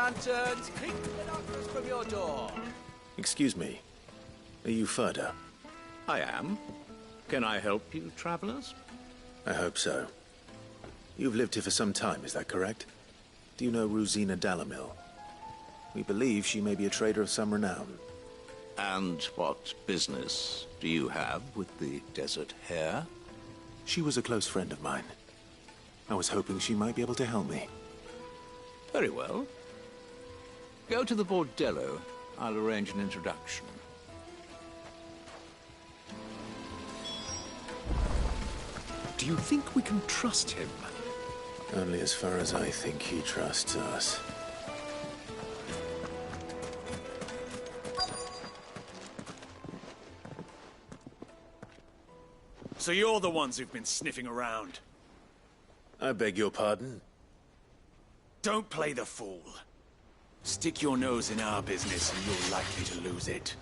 lanterns, keep the darkness from your door. Excuse me. Are you Furder? I am. Can I help you, travelers? I hope so. You've lived here for some time, is that correct? Do you know Rosina Dalamil? We believe she may be a trader of some renown. And what business do you have with the desert hare? She was a close friend of mine. I was hoping she might be able to help me. Very well. Go to the bordello. I'll arrange an introduction. Do you think we can trust him? Only as far as I think he trusts us. So you're the ones who've been sniffing around. I beg your pardon? Don't play the fool. Stick your nose in our business and you're likely to lose it.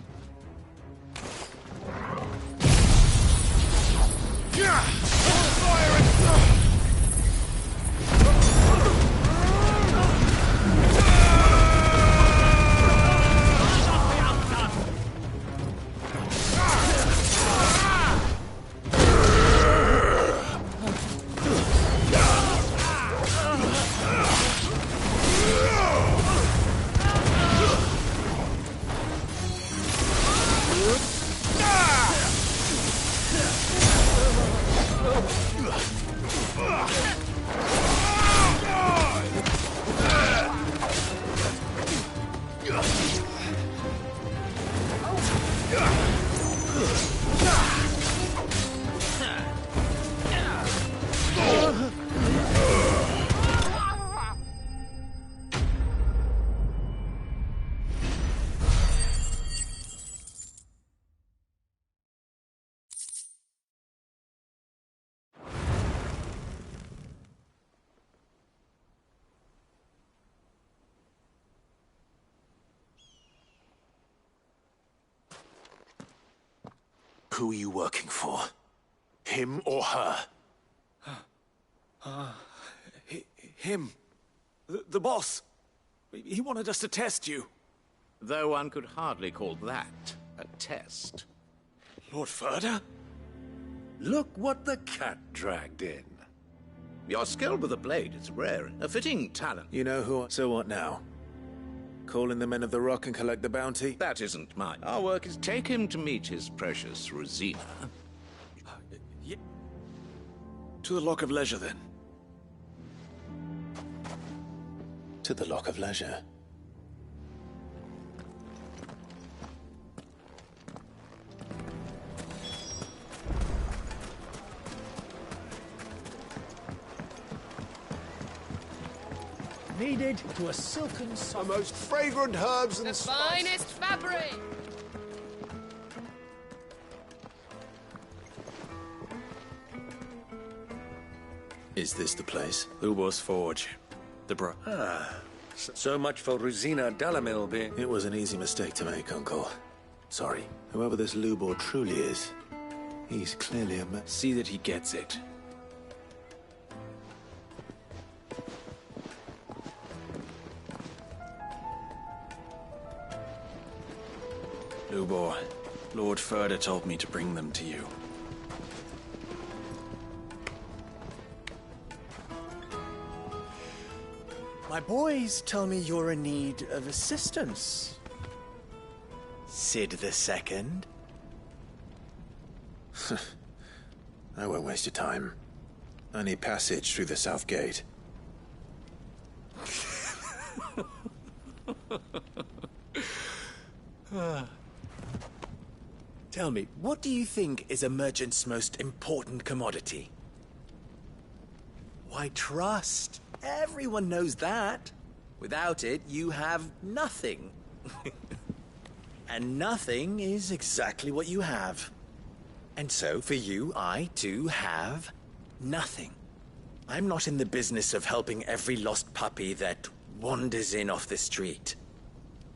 Who are you working for? Him or her? Him. The boss. He wanted us to test you. Though one could hardly call that a test. Lord Furder? Look what the cat dragged in. Your skill with the blade is rare, a fitting talent. You know who... So what now? Call in the men of the Rock and collect the bounty? That isn't mine. Our work is take him to meet his precious Rosina. Yeah. To the Lock of Leisure, then. To the Lock of Leisure. Needed to a silken The most fragrant herbs and The spices. finest fabric! Is this the place? Lubor's Forge. So much for Rosina Dalamil being... It was an easy mistake to make, Uncle. Sorry. Whoever this Lubor truly is, he's clearly a man. See that he gets it. Lubor, Lord Furder told me to bring them to you. My boys tell me you're in need of assistance. Sid the Second. I won't waste your time. I need passage through the south gate. Tell me, what do you think is a merchant's most important commodity? Why, trust. Everyone knows that. Without it, you have nothing. And nothing is exactly what you have. And so, for you, I, too, have nothing. I'm not in the business of helping every lost puppy that wanders in off the street.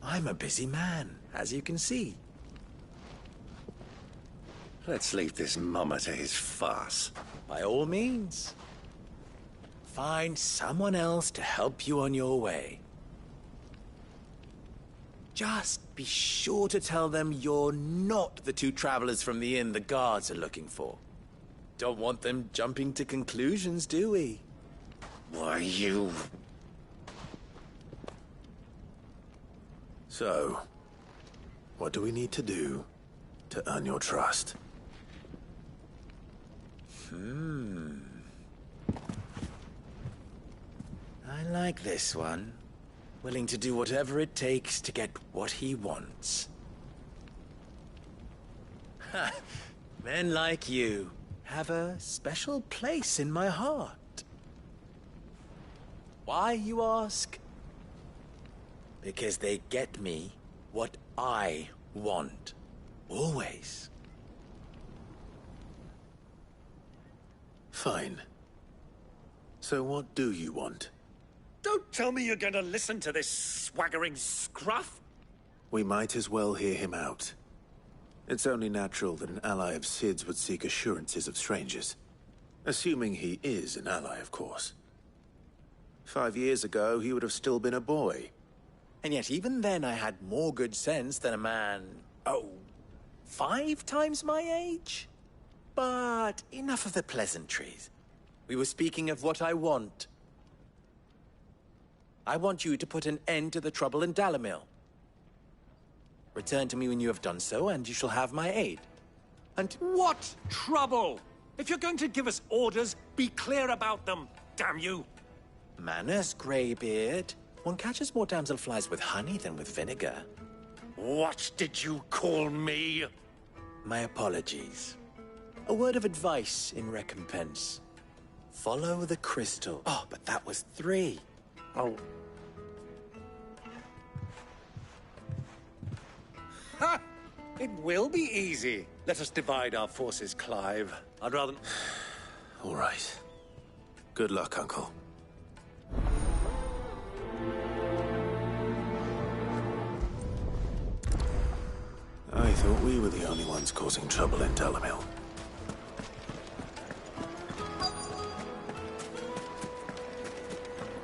I'm a busy man, as you can see. Let's leave this mummer to his farce. By all means. Find someone else to help you on your way. Just be sure to tell them you're not the two travelers from the inn the guards are looking for. Don't want them jumping to conclusions, do we? Why, you... So, what do we need to do to earn your trust? I like this one. Willing to do whatever it takes to get what he wants. Ha! Men like you have a special place in my heart. Why, you ask? Because they get me what I want. Always. Fine. So what do you want? Don't tell me you're going to listen to this swaggering scruff! We might as well hear him out. It's only natural that an ally of Sid's would seek assurances of strangers. Assuming he is an ally, of course. 5 years ago, he would have still been a boy. And yet even then I had more good sense than a man, 5 times my age? But enough of the pleasantries. We were speaking of what I want. I want you to put an end to the trouble in Dalamil. Return to me when you have done so, and you shall have my aid. And What trouble? If you're going to give us orders, be clear about them, damn you! manners, Greybeard. One catches more damselflies with honey than with vinegar. What did you call me? My apologies. A word of advice in recompense. Follow the crystal. Oh, but that was 3. Oh. Ha! It will be easy. Let us divide our forces, Clive. I'd rather... All right. Good luck, Uncle. I thought we were the only ones causing trouble in Dalamil.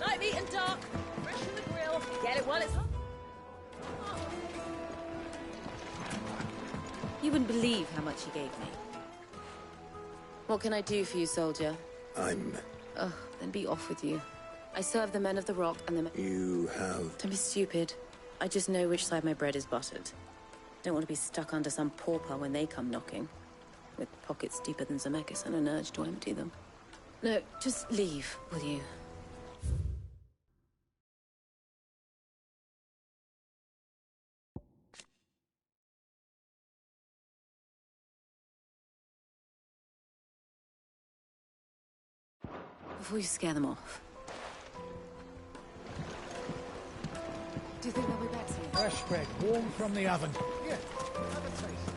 Light meat and dark, fresh from the grill. Get it while it's hot. You wouldn't believe how much he gave me. What can I do for you, soldier? I'm... Ugh, then be off with you. I serve the men of the rock and the men... You have... Don't be stupid. I just know which side my bread is buttered. Don't want to be stuck under some pauper when they come knocking. With pockets deeper than Zemeckis and an urge to empty them. No, just leave, will you? Before you scare them off. Do you think they'll be back soon? Fresh bread, warm from the oven. Yeah, have a taste.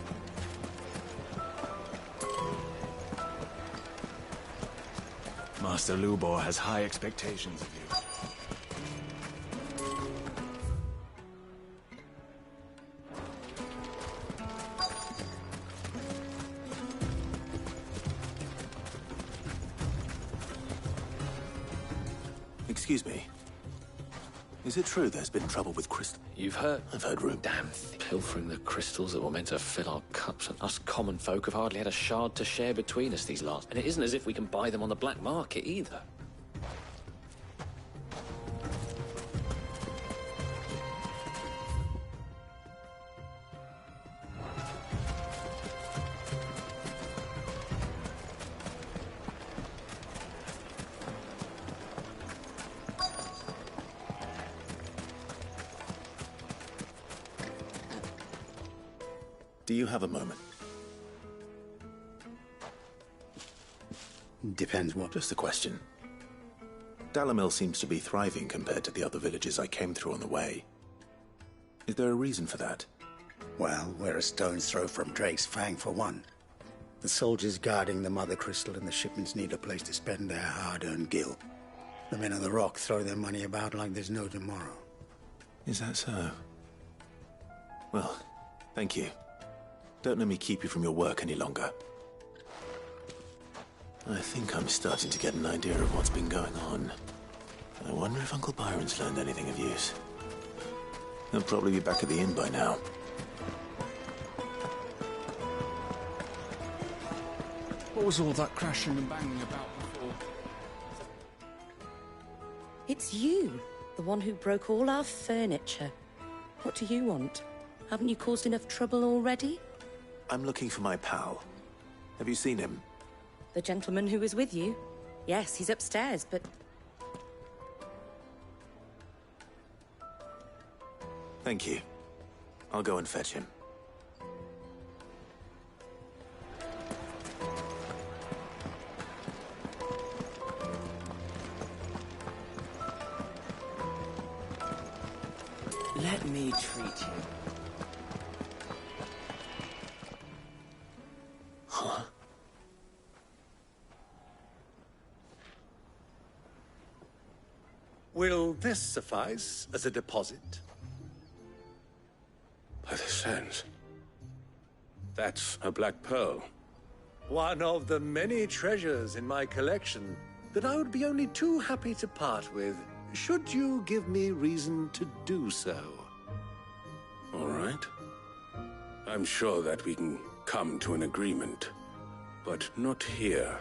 Master Lubor has high expectations of you. Excuse me. Is it true there's been trouble with crystal? You've heard? I've heard rumors. Damn, pilfering the crystals that were meant to fill our cups, and us common folk have hardly had a shard to share between us these last... And it isn't as if we can buy them on the black market, either. Do you have a moment? Depends what. Just a question. Dalamil seems to be thriving compared to the other villages I came through on the way. Is there a reason for that? Well, we're a stone's throw from Drake's Fang, for one. The soldiers guarding the Mother Crystal and the shipments need a place to spend their hard-earned gil. The men of the Rock throw their money about like there's no tomorrow. Is that so? Well, thank you. Don't let me keep you from your work any longer. I think I'm starting to get an idea of what's been going on. I wonder if Uncle Byron's learned anything of use. They'll probably be back at the inn by now. What was all that crashing and banging about before? It's you, the one who broke all our furniture. What do you want? Haven't you caused enough trouble already? I'm looking for my pal. Have you seen him? The gentleman who was with you? Yes, he's upstairs, but... Thank you. I'll go and fetch him. Let me treat you. Huh? Will this suffice as a deposit? By the sands. That's a black pearl. One of the many treasures in my collection that I would be only too happy to part with, should you give me reason to do so. All right. I'm sure that we can come to an agreement, but not here.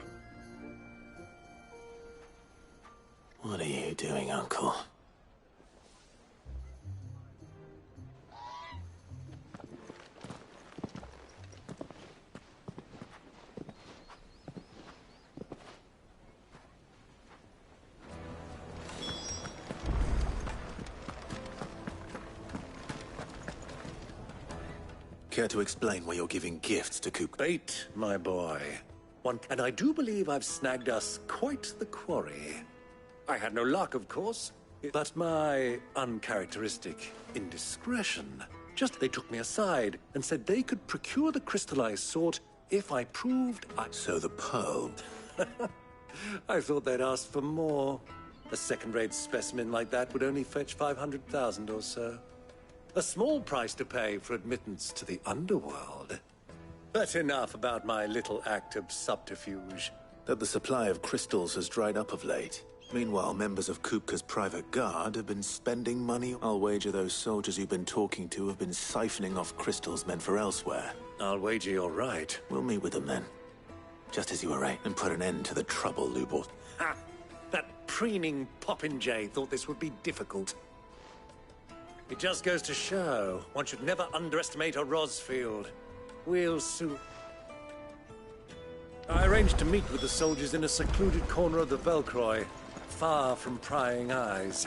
What are you doing, Uncle? Care to explain why you're giving gifts to Coop? Bait, my boy. And I do believe I've snagged us quite the quarry. I had no luck, of course, but my uncharacteristic indiscretion. They took me aside and said they could procure the crystal I sought if I proved I... So the pearl... I thought they'd asked for more. A second-rate specimen like that would only fetch 500,000 or so. A small price to pay for admittance to the underworld. But enough about my little act of subterfuge. That the supply of crystals has dried up of late. Meanwhile, members of Kupka's private guard have been spending money. I'll wager those soldiers you've been talking to have been siphoning off crystals meant for elsewhere. I'll wager you're right. We'll meet with them then. Just as you arranged, and put an end to the trouble, Lubor. Ha! That preening popinjay thought this would be difficult. It just goes to show, one should never underestimate a Rosfield. We'll soon... I arranged to meet with the soldiers in a secluded corner of the Velcroy, far from prying eyes.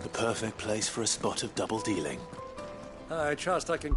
The perfect place for a spot of double dealing. I trust I can...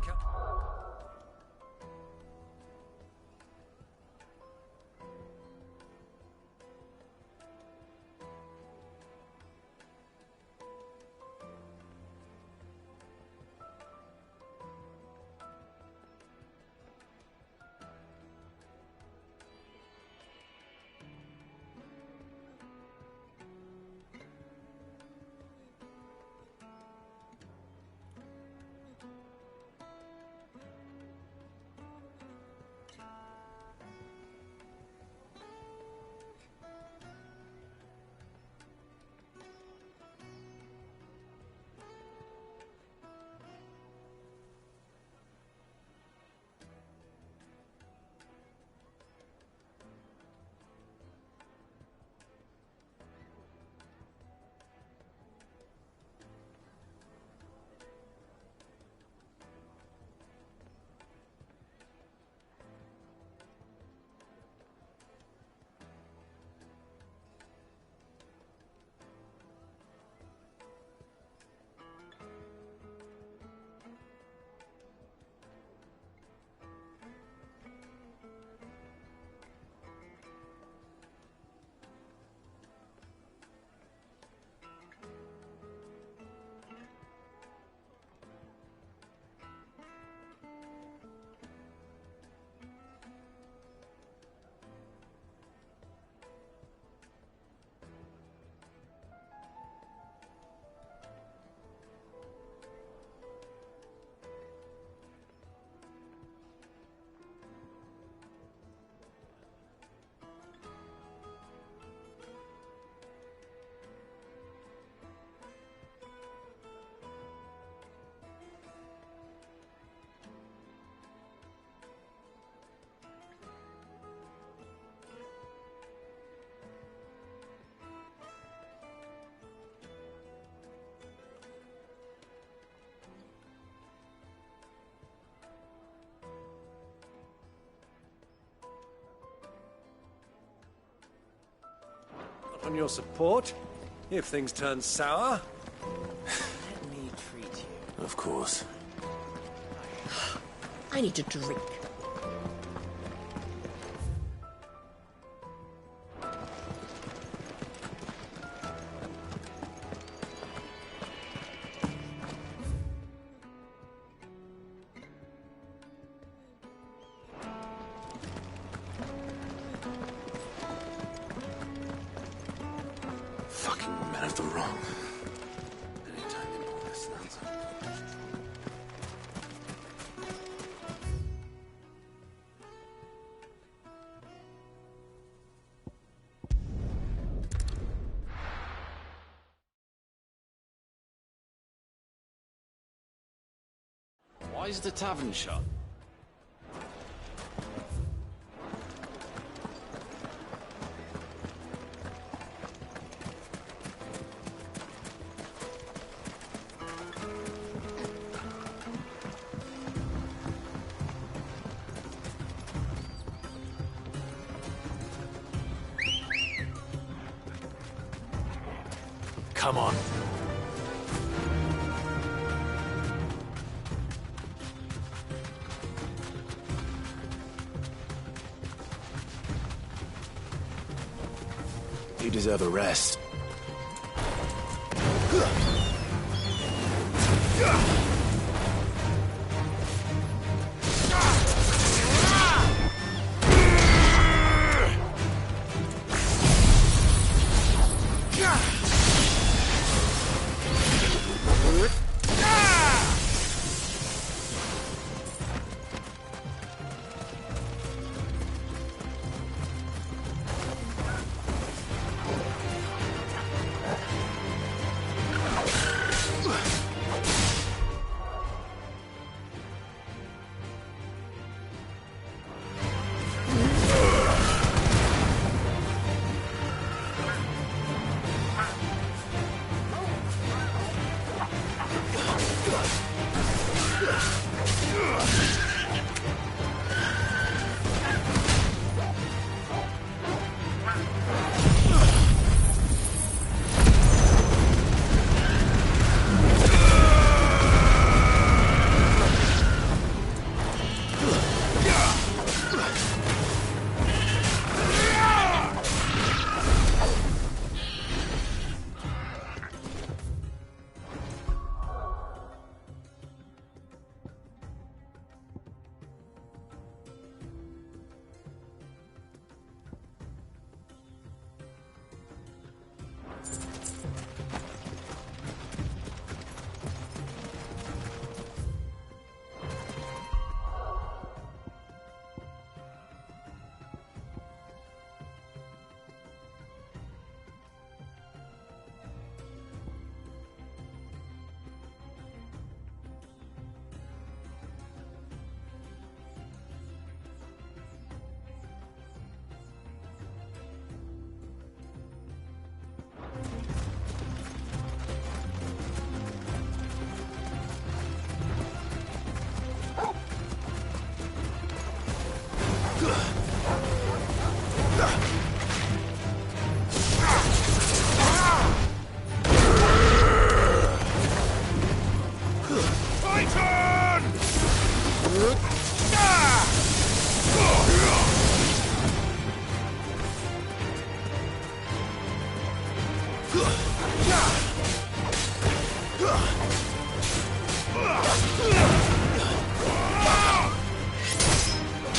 on your support if things turn sour. Let me treat you. Of course. I need a drink. Fucking men of the wrong. Anytime they pull this nonsense. Why is the tavern shut? Come on. You deserve a rest.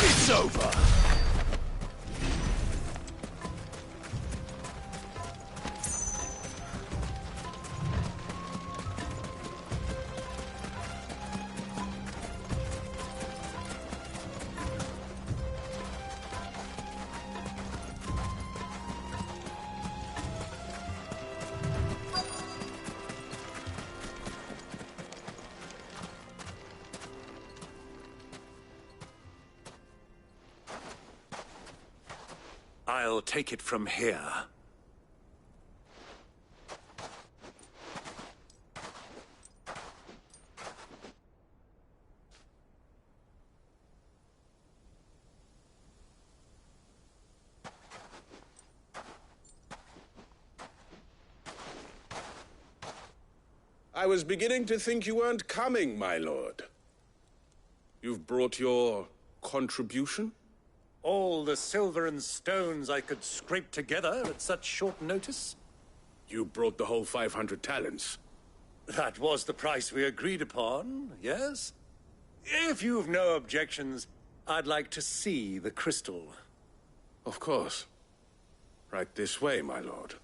It's over! I'll take it from here. I was beginning to think you weren't coming, my lord. You've brought your contribution? All the silver and stones I could scrape together at such short notice? You brought the whole 500 talents. That was the price we agreed upon, yes? If you've no objections, I'd like to see the crystal. Of course. Right this way, my lord.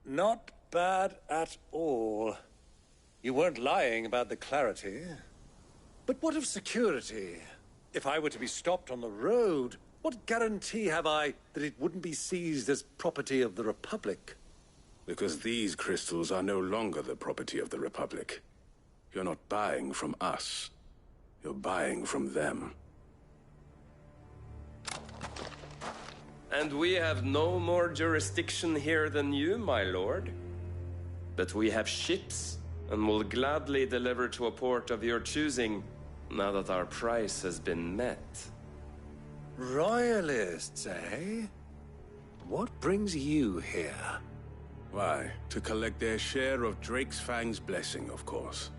Not bad at all. You weren't lying about the clarity. But what of security? If I were to be stopped on the road, what guarantee have I that it wouldn't be seized as property of the Republic? Because these crystals are no longer the property of the Republic. You're not buying from us. You're buying from them. And we have no more jurisdiction here than you, my lord. But we have ships, and will gladly deliver to a port of your choosing, now that our price has been met. Royalists, eh? What brings you here? Why, to collect their share of Drake's Fang's blessing, of course.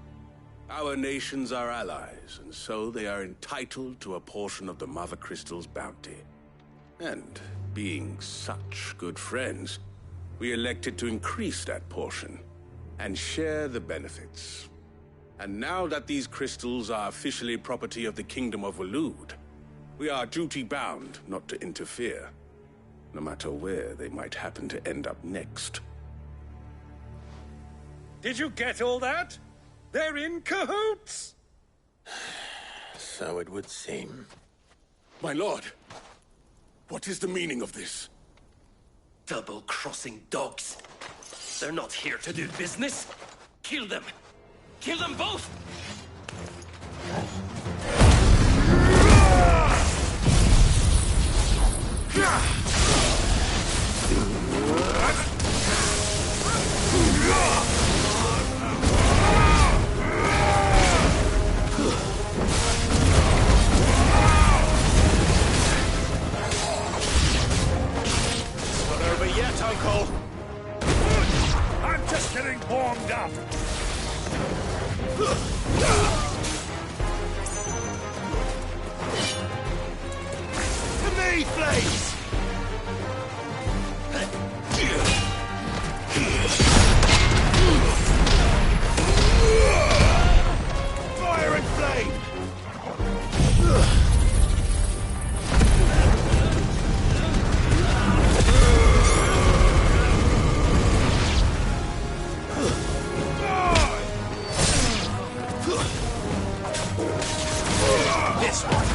Our nations are allies, and so they are entitled to a portion of the Mother Crystal's bounty. And, being such good friends, we elected to increase that portion, and share the benefits. And now that these crystals are officially property of the Kingdom of Waloed, we are duty-bound not to interfere, no matter where they might happen to end up next. Did you get all that? They're in cahoots! So it would seem. My lord, what is the meaning of this? Double-crossing dogs. They're not here to do business. Kill them. Kill them both! Not over yet, Uncle. I'm just getting warmed up. To me, please! Fire and flame! This one!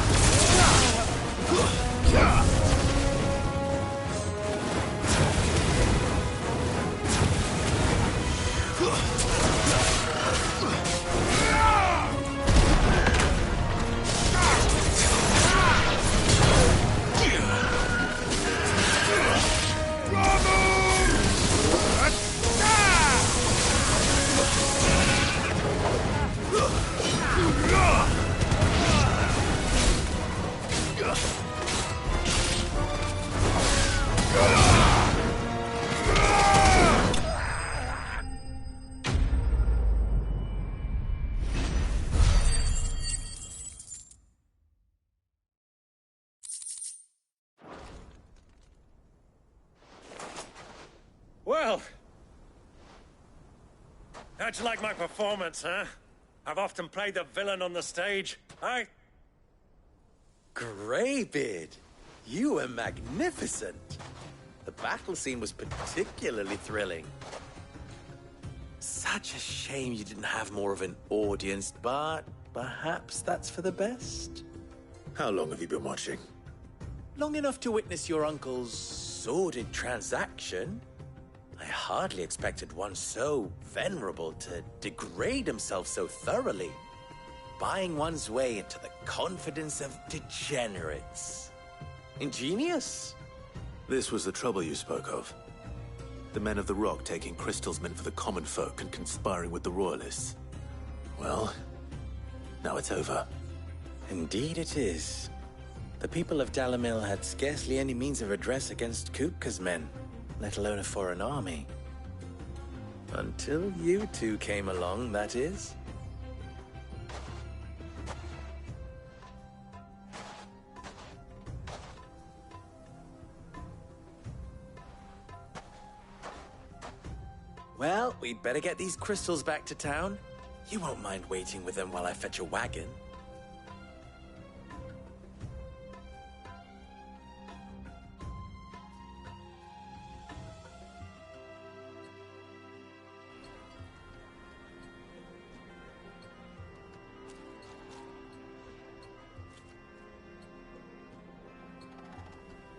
Well, how'd you like my performance, huh? I've often played the villain on the stage. Greybeard, you were magnificent. The battle scene was particularly thrilling. Such a shame you didn't have more of an audience, but perhaps that's for the best. How long have you been watching? Long enough to witness your uncle's sordid transaction. I hardly expected one so venerable to degrade himself so thoroughly. Buying one's way into the confidence of degenerates. Ingenious. This was the trouble you spoke of. The men of the Rock taking crystals meant for the common folk and conspiring with the Royalists. Well, now it's over. Indeed it is. The The people of Dalamil had scarcely any means of redress against Kupka's men, let alone a foreign army. Until you two came along, that is. Well, we'd better get these crystals back to town. You won't mind waiting with them while I fetch a wagon.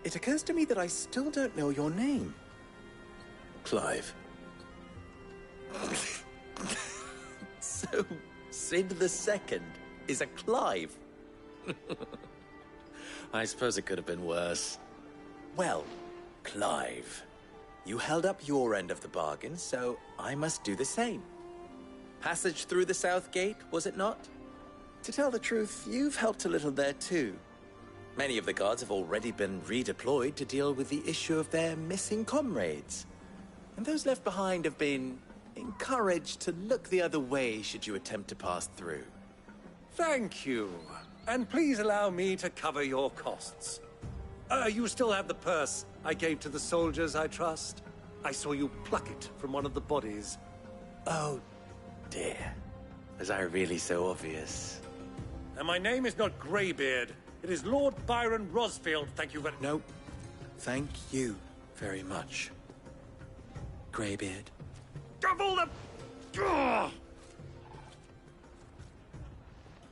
It occurs to me that I still don't know your name. Clive. So, Sid the Second is a Clive? I suppose it could have been worse. Well, Clive, you held up your end of the bargain, so I must do the same. Passage through the South Gate, was it not? To tell the truth, you've helped a little there too. Many of the guards have already been redeployed to deal with the issue of their missing comrades. And those left behind have been encouraged to look the other way should you attempt to pass through. Thank you. And please allow me to cover your costs. You still have the purse I gave to the soldiers, I trust? I saw you pluck it from one of the bodies. Oh, dear. Was I really so obvious? And my name is not Greybeard. It is Lord Byron Rosfield, thank you very much. No, thank you very much, Greybeard. Of all the... Ugh!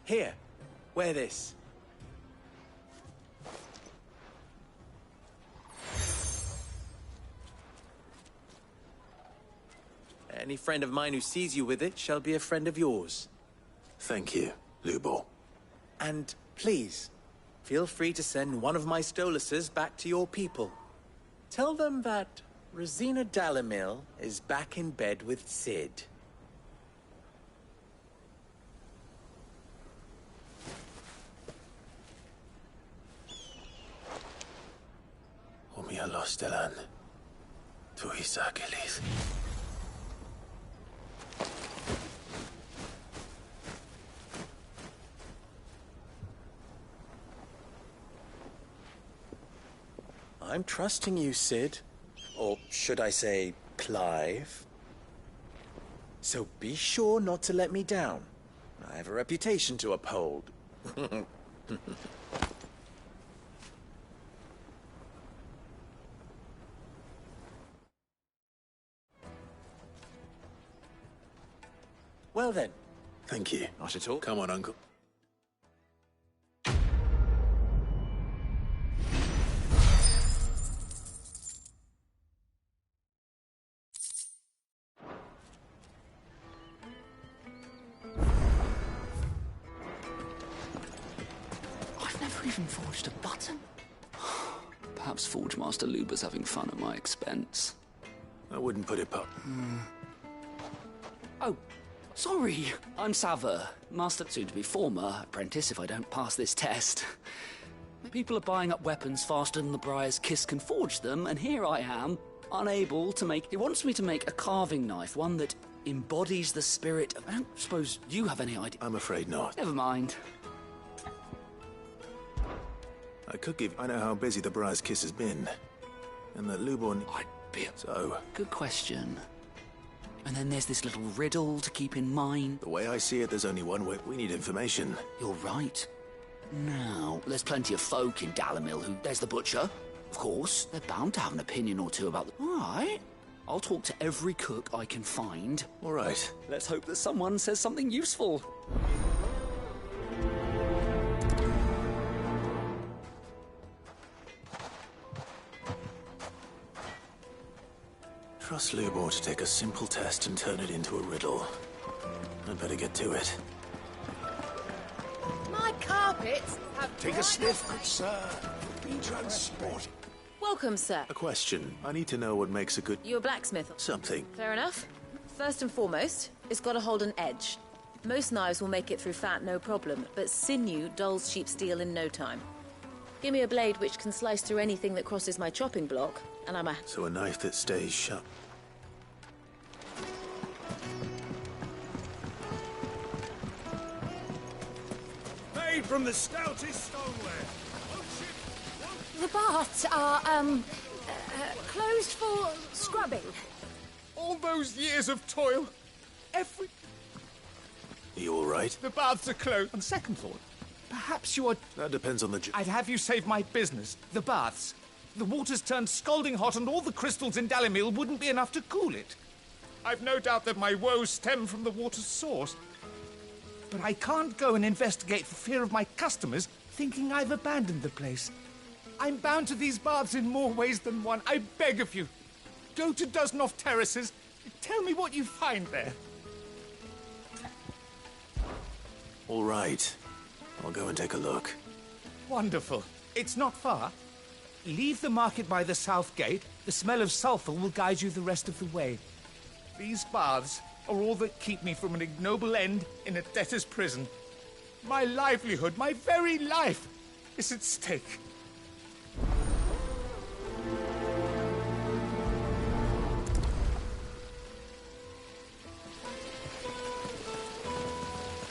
Here, wear this. Any friend of mine who sees you with it shall be a friend of yours. Thank you, Lubor. And please, feel free to send one of my Stoluses back to your people. Tell them that Rosina Dalamil is back in bed with Sid. Omia los Delan. Tu Isakelis. I'm trusting you, Sid. Or should I say, Clive? So be sure not to let me down. I have a reputation to uphold. Well then. Thank you. Not at all. Come on, Uncle. Forged a button? Perhaps Forge Master Luber's having fun at my expense. I wouldn't put it past. Oh, sorry. I'm Sava, Master, soon to be former apprentice if I don't pass this test. People are buying up weapons faster than the Briar's Kiss can forge them, and here I am, unable to make... He wants me to make a carving knife, one that embodies the spirit of... I don't suppose you have any idea. I'm afraid not. Never mind. I could give... I know how busy the Briar's Kiss has been. And that Lubor... I'd be... So... Good question. And then there's this little riddle to keep in mind. The way I see it, there's only one way. We need information. You're right. Now, there's plenty of folk in Dalamil who... There's the butcher, of course. They're bound to have an opinion or two about... All right. I'll talk to every cook I can find. All right. Let's hope that someone says something useful. Trust Lubor to take a simple test and turn it into a riddle. I'd better get to it. My carpets have... Take a sniff, good sir. Be transported. Welcome, sir. A question. I need to know what makes a good... You a blacksmith? Something. Fair enough. First and foremost, it's got to hold an edge. Most knives will make it through fat, no problem, but sinew dulls cheap steel in no time. Give me a blade which can slice through anything that crosses my chopping block, and I'm a... So a knife that stays sharp. Made from the stoutest stoneware. The baths are, closed for scrubbing. All those years of toil. Every... Are you all right? The baths are closed. On second thought, perhaps you are... That depends on the... I'd have you save my business. The baths. The water's turned scalding hot and all the crystals in Dalimil wouldn't be enough to cool it. I've no doubt that my woes stem from the water's source. But I can't go and investigate for fear of my customers thinking I've abandoned the place. I'm bound to these baths in more ways than one. I beg of you. Go to Dusnoff Terraces. Tell me what you find there. All right. I'll go and take a look. Wonderful. It's not far. Leave the market by the south gate. The smell of sulphur will guide you the rest of the way. These baths are all that keep me from an ignoble end in a debtor's prison. My livelihood, my very life, is at stake.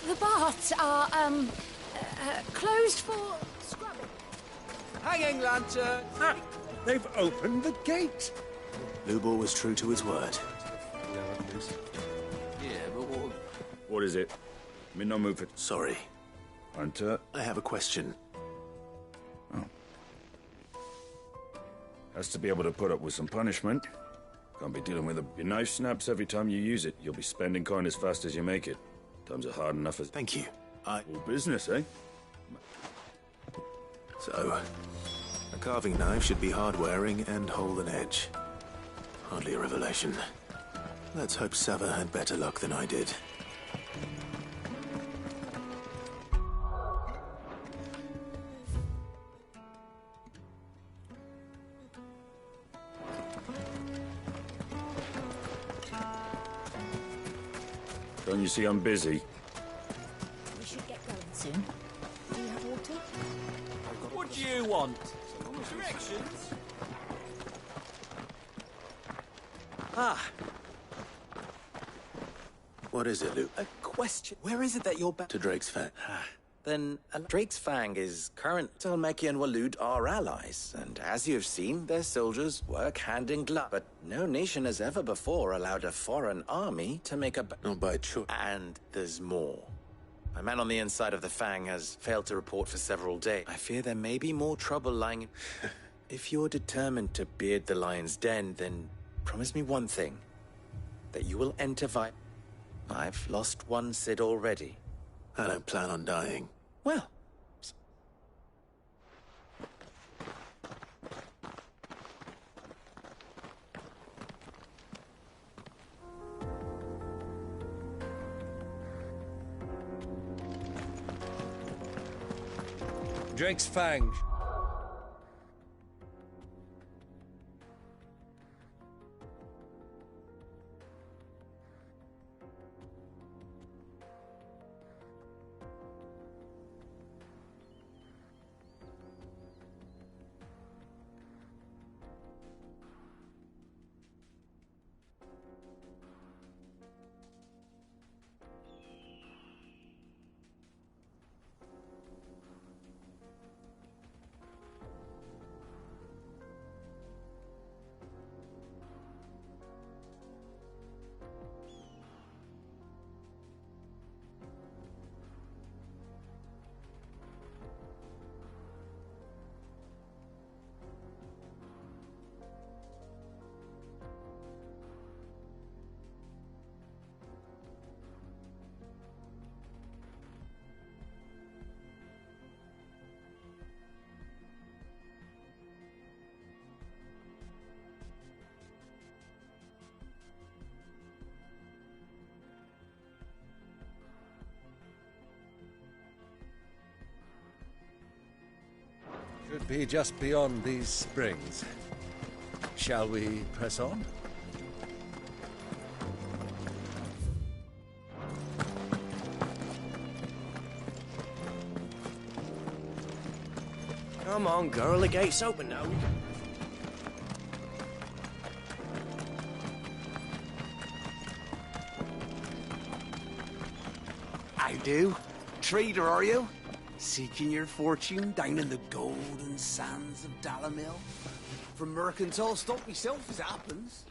The baths are, closed for scrubbing. Hanging lantern! Ah, they've opened the gate! Lubor was true to his word. Yeah, but what... What is it? Me no move it. Sorry. Hunter? I have a question. Has to be able to put up with some punishment. Can't be dealing with your knife snaps every time you use it. You'll be spending coin as fast as you make it. Times are hard enough as... Thank you. All business, eh? So, a carving knife should be hard-wearing and hold an edge. Hardly a revelation. Let's hope Sava had better luck than I did. Don't you see I'm busy? We should get going soon. Do you have water? What do you want? Directions? Ah, What is it, Luke? a question. Where is it that you're back? To Drake's Fang. Then Drake's Fang is current. Talmeki and Walud are allies, and as you have seen, their soldiers work hand in glove. But no nation has ever before allowed a foreign army to make a... Not by choice. And there's more. A man on the inside of the Fang has failed to report for several days. I fear there may be more trouble lying... If you're determined to beard the lion's den, then promise me one thing. That you will enter I've lost one Cid already. I don't plan on dying. Well... Drake's Fang. Should be just beyond these springs. Shall we press on? Come on, girl, the gate's open now. I do. Trader, are you? Seeking your fortune down in the golden sands of Dalamil? From mercantile stock myself, as it happens.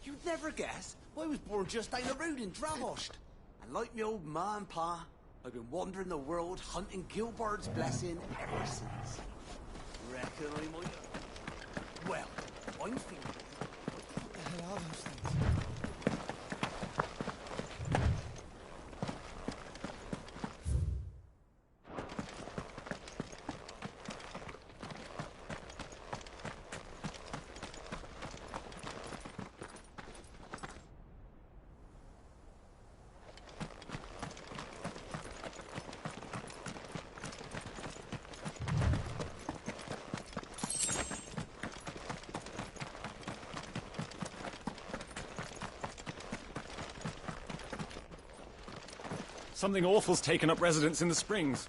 You'd never guess, I was born just down the road in Dravost. And like me old ma and pa, I've been wandering the world hunting Gilbard's blessing ever since. Reckon I might... Well, I'm thinking... What the hell are those things? Something awful's taken up residence in the springs.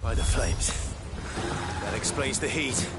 By the flames. That explains the heat.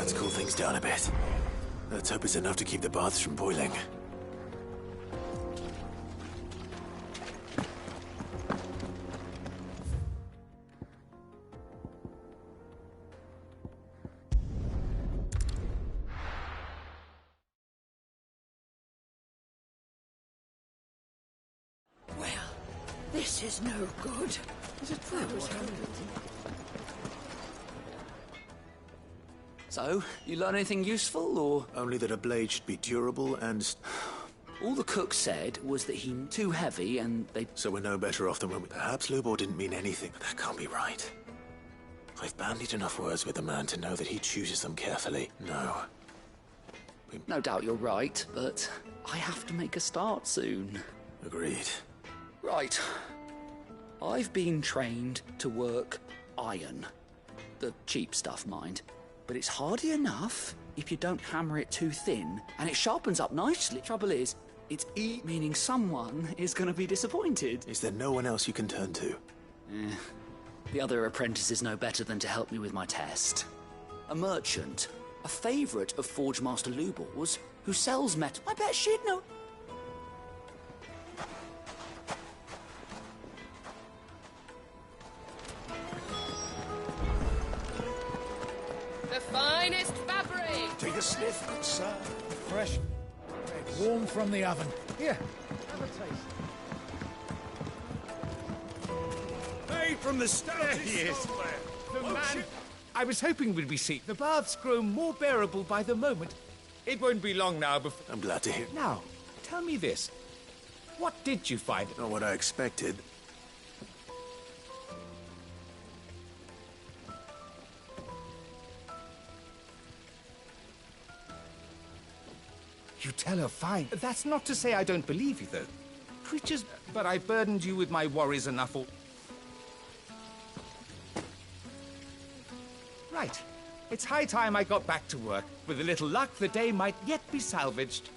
Let's cool things down a bit. Let's hope it's enough to keep the baths from boiling. Well, this is no good. Is it true? So, you learn anything useful, or...? Only that a blade should be durable and... All the cook said was that he's too heavy and they... So we're no better off than when we... Perhaps Lubor didn't mean anything, but that can't be right. I've bandied enough words with the man to know that he chooses them carefully. No. No doubt you're right, but I have to make a start soon. Agreed. Right. I've been trained to work iron. The cheap stuff, mind. But it's hardy enough if you don't hammer it too thin, and it sharpens up nicely. Trouble is, It's meaning someone is going to be disappointed. Is there no one else you can turn to? The other apprentices know better than to help me with my test. A merchant, a favourite of Forge Master Lubor's, who sells metal. I bet she'd know. The finest fabric! Take a sniff, good sir. Fresh, warm from the oven. Here, have a taste. Made from the stoutest There he is. stone. The Oh, man shit. I was hoping would be seen. The baths grow more bearable by the moment. It won't be long now before... I'm glad to hear. Now, tell me this. What did you find? Not what I expected. You tell her fine. That's not to say I don't believe you, though. Creatures... But I burdened you with my worries enough all... Right. It's high time I got back to work. With a little luck, the day might yet be salvaged.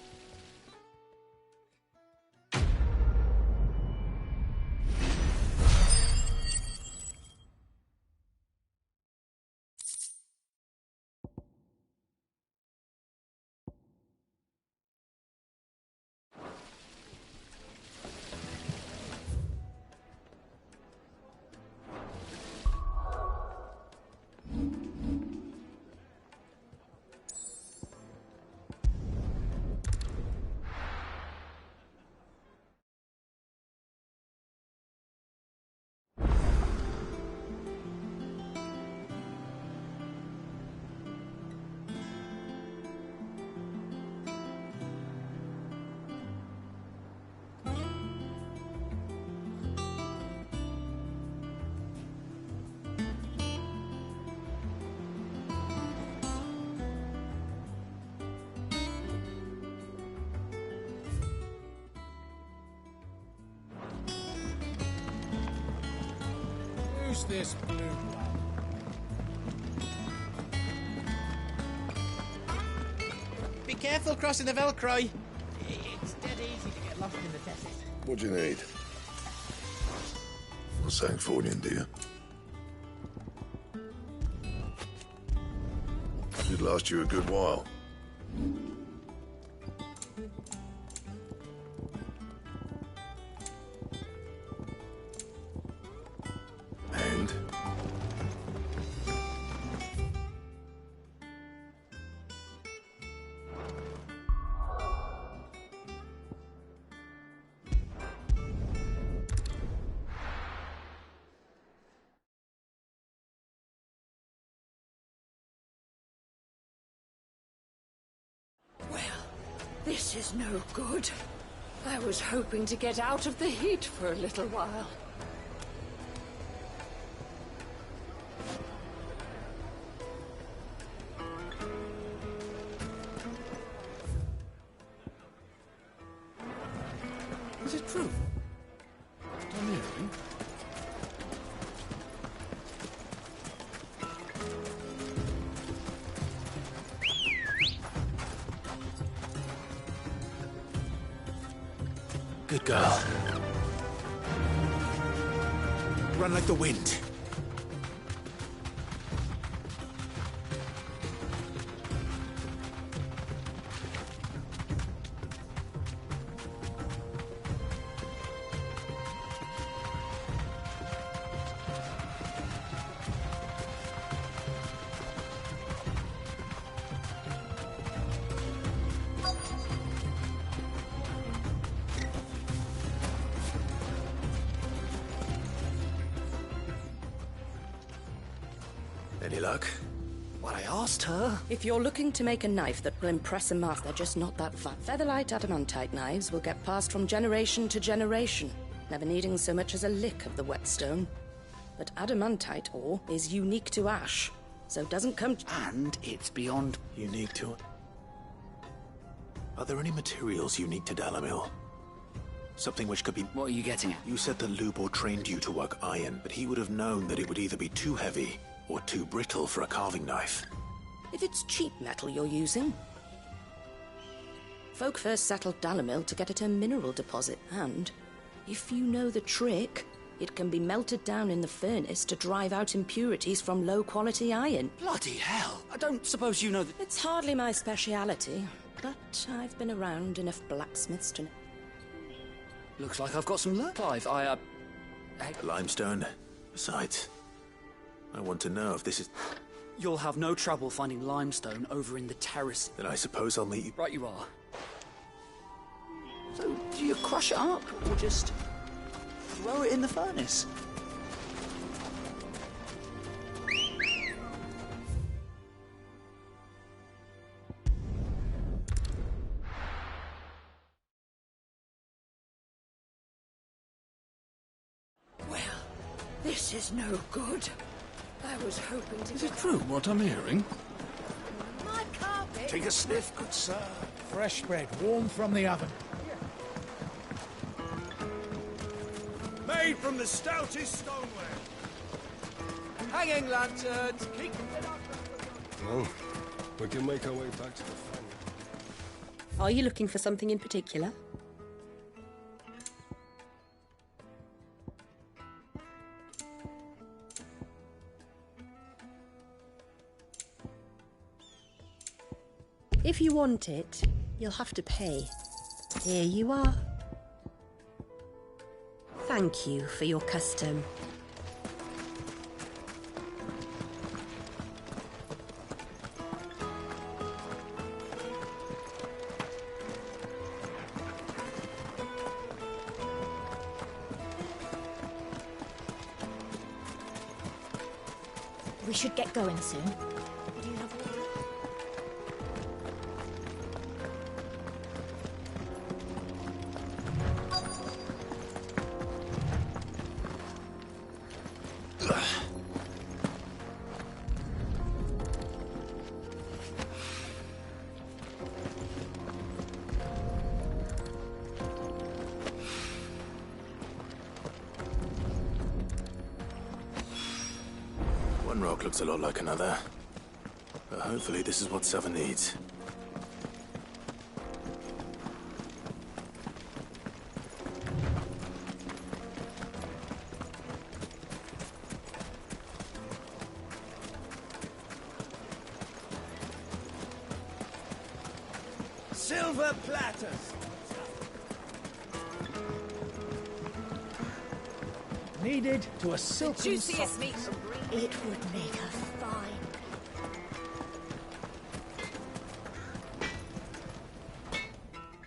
Who's this blue blood? Be careful crossing the Velcro. It's dead easy to get lost in the desert. What do you need? Not Sancfordian, do you? Should last you a good while. And? Well, this is no good. I was hoping to get out of the heat for a little while. Is it true? Done anything? Good girl. Run like the wind. Any luck? Well, I asked her. If you're looking to make a knife that will impress a master, they're just not that fun. Featherlight adamantite knives will get passed from generation to generation, never needing so much as a lick of the whetstone. But adamantite ore is unique to ash, so it doesn't come... And it's beyond... Unique to... Are there any materials unique to Dalamil? Something which could be... What are you getting at? You said that Lubor trained you to work iron, but he would have known that it would either be too heavy or too brittle for a carving knife. If it's cheap metal you're using... Folk first settled Dalamil to get at a mineral deposit, and if you know the trick, it can be melted down in the furnace to drive out impurities from low-quality iron. Bloody hell! I don't suppose you know that... It's hardly my speciality, but I've been around enough blacksmiths to know. Looks like I've got some luck, Clive. Limestone. Besides, I want to know if this is... You'll have no trouble finding limestone over in the terrace. Then I suppose I'll meet you... Right you are. So, do you crush it up, or just throw it in the furnace? Well, this is no good. I was hoping to... Is it true what I'm hearing? My carpet... Take a sniff, good sir. Fresh bread, warm from the oven. Made from the stoutest stoneware. Hanging lanterns, keep it up. Well, we can make our way back to the family. Are you looking for something in particular? If you want it, you'll have to pay. Here you are. Thank you for your custom. We should get going soon. Do you have water? One rock looks a lot like another. But hopefully this is what Sava needs. Silver platters. Needed to a silken Juiciest soft- meat. It would make her fine.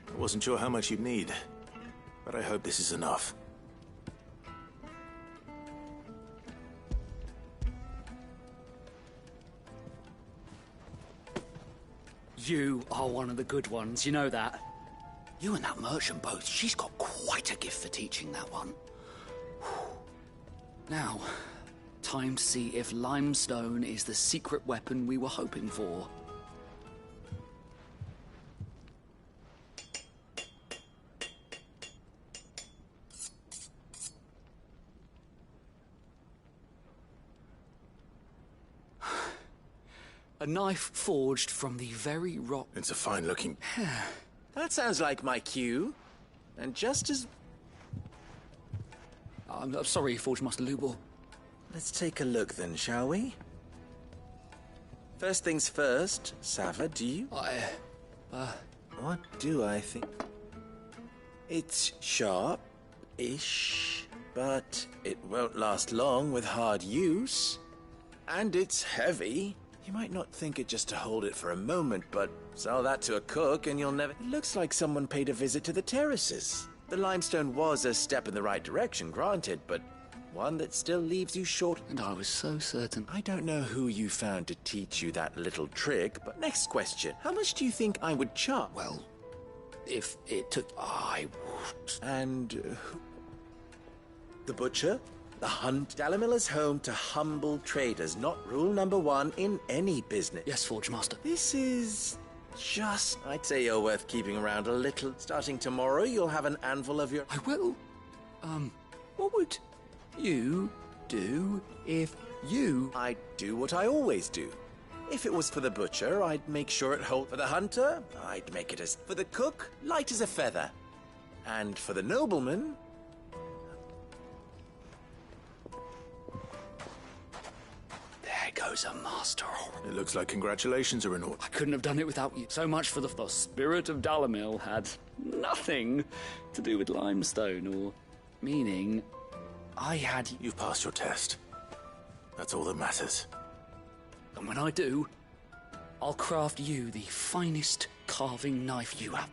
I wasn't sure how much you'd need, but I hope this is enough. You are one of the good ones, you know that. You and that merchant both, she's got quite a gift for teaching that one. Now, time to see if limestone is the secret weapon we were hoping for. A knife forged from the very rock... It's a fine-looking... That sounds like my cue. And just as... I'm sorry, Forge Master Lubor. Let's take a look then, shall we? First things first, Sava, do you? What do I think? It's sharp-ish, but it won't last long with hard use. And it's heavy. You might not think it just to hold it for a moment, but sell that to a cook and you'll never... It looks like someone paid a visit to the terraces. The limestone was a step in the right direction, granted, but one that still leaves you short. And I was so certain. I don't know who you found to teach you that little trick, but next question. How much do you think I would charge? Well, if it took... I would... And... the butcher? The hunt? Dalamilla's home to humble traders, not rule number one in any business. Yes, Forge Master. This is... just... I'd say you're worth keeping around a little. Starting tomorrow, you'll have an anvil of your... I will. What would you do if you... I'd do what I always do. If it was for the butcher, I'd make sure it holds. For the hunter, I'd make it as... For the cook, light as a feather. And for the nobleman... There goes a master. It looks like congratulations are in order. I couldn't have done it without you. So much for the spirit of Dalamil had nothing to do with limestone, or meaning I had... You've passed your test. That's all that matters. And when I do, I'll craft you the finest carving knife you have